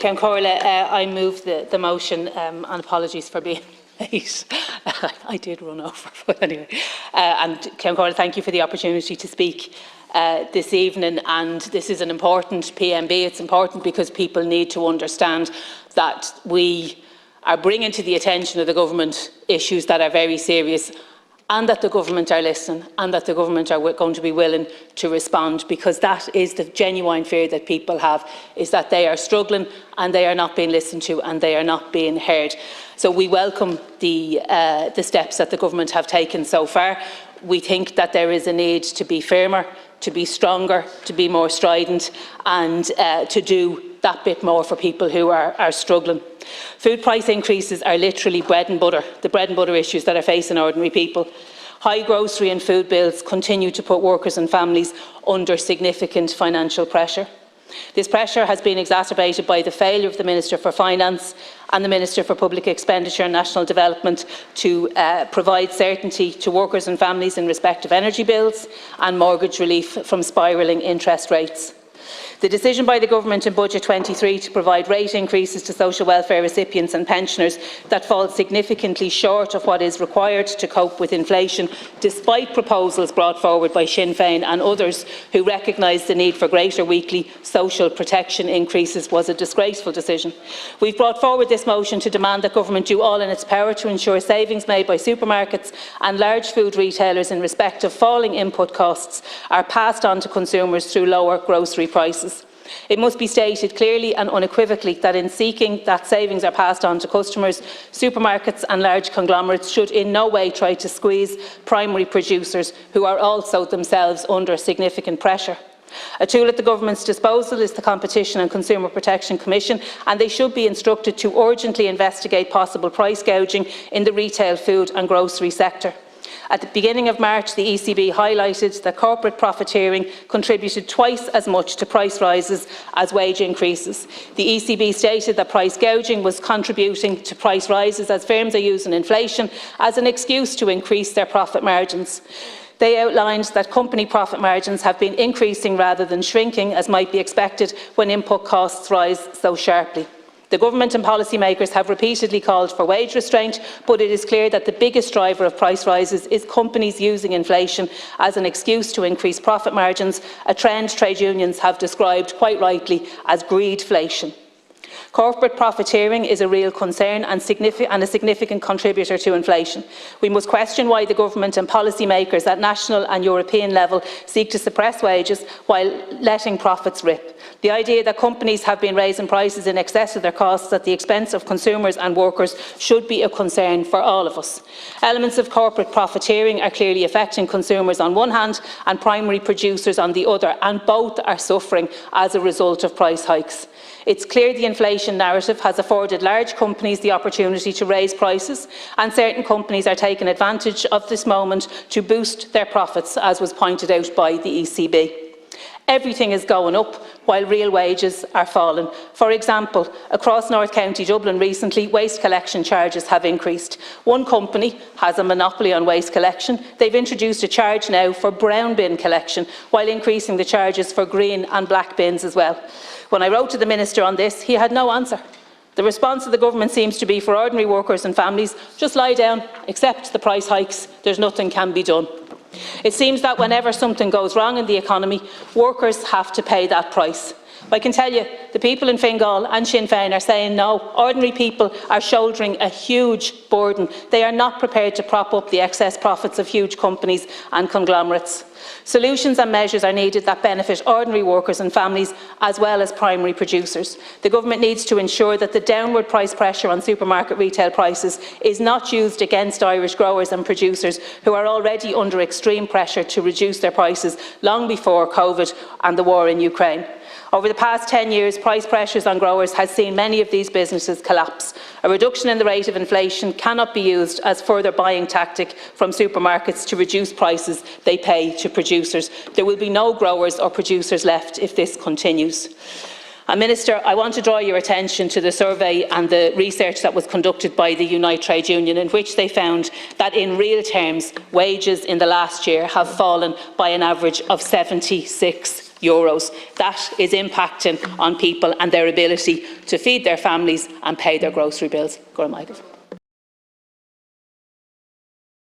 Ceann Comhairle, I move the motion, and apologies for being late. I did run over, but anyway. And Ceann Comhairle, thank you for the opportunity to speak this evening. And this is an important PMB. It's important because people need to understand that we are bringing to the attention of the government issues that are very serious, and that the government are listening, and that the government are going to be willing to respond, because that is the genuine fear that people have, is that they are struggling and they are not being listened to and they are not being heard. So we welcome the steps that the government have taken so far. We think that there is a need to be firmer, to be stronger, to be more strident, and to do that bit more for people who are struggling. Food price increases are literally bread and butter, the bread and butter issues that are facing ordinary people. High grocery and food bills continue to put workers and families under significant financial pressure. This pressure has been exacerbated by the failure of the Minister for Finance and the Minister for Public Expenditure and National Development to provide certainty to workers and families in respect of energy bills and mortgage relief from spiralling interest rates. The decision by the Government in Budget 23 to provide rate increases to social welfare recipients and pensioners that fall significantly short of what is required to cope with inflation, despite proposals brought forward by Sinn Féin and others who recognise the need for greater weekly social protection increases, was a disgraceful decision. We've brought forward this motion to demand that Government do all in its power to ensure savings made by supermarkets and large food retailers in respect of falling input costs are passed on to consumers through lower grocery prices. It must be stated clearly and unequivocally that in seeking that savings are passed on to customers, supermarkets and large conglomerates should in no way try to squeeze primary producers who are also themselves under significant pressure. A tool at the Government's disposal is the Competition and Consumer Protection Commission, and they should be instructed to urgently investigate possible price gouging in the retail, food and grocery sector. At the beginning of March, the ECB highlighted that corporate profiteering contributed twice as much to price rises as wage increases. The ECB stated that price gouging was contributing to price rises as firms are using inflation as an excuse to increase their profit margins. They outlined that company profit margins have been increasing rather than shrinking, as might be expected when input costs rise so sharply. The Government and policymakers have repeatedly called for wage restraint, but it is clear that the biggest driver of price rises is companies using inflation as an excuse to increase profit margins, a trend trade unions have described quite rightly as greedflation. Corporate profiteering is a real concern and a significant contributor to inflation. We must question why the Government and policymakers at national and European level seek to suppress wages while letting profits rip. The idea that companies have been raising prices in excess of their costs at the expense of consumers and workers should be a concern for all of us. Elements of corporate profiteering are clearly affecting consumers on one hand and primary producers on the other, and both are suffering as a result of price hikes. It's clear the inflation narrative has afforded large companies the opportunity to raise prices, and certain companies are taking advantage of this moment to boost their profits, as was pointed out by the ECB. Everything is going up while real wages are falling. For example, across North County Dublin recently, waste collection charges have increased. One company has a monopoly on waste collection. They've introduced a charge now for brown bin collection, while increasing the charges for green and black bins as well. When I wrote to the Minister on this, he had no answer. The response of the Government seems to be for ordinary workers and families: just lie down, accept the price hikes, there's nothing can be done. It seems that whenever something goes wrong in the economy, workers have to pay that price. I can tell you, the people in Fine Gael and Sinn Féin are saying no. Ordinary people are shouldering a huge burden. They are not prepared to prop up the excess profits of huge companies and conglomerates. Solutions and measures are needed that benefit ordinary workers and families as well as primary producers. The Government needs to ensure that the downward price pressure on supermarket retail prices is not used against Irish growers and producers who are already under extreme pressure to reduce their prices long before COVID and the war in Ukraine. Over the past 10 years, price pressures on growers has seen many of these businesses collapse. A reduction in the rate of inflation cannot be used as further buying tactic from supermarkets to reduce prices they pay to producers. There will be no growers or producers left if this continues. And Minister, I want to draw your attention to the survey and the research that was conducted by the Unite Trade Union, in which they found that in real terms, wages in the last year have fallen by an average of 76%. euros. That is impacting on people and their ability to feed their families and pay their grocery bills. Go on, Michael.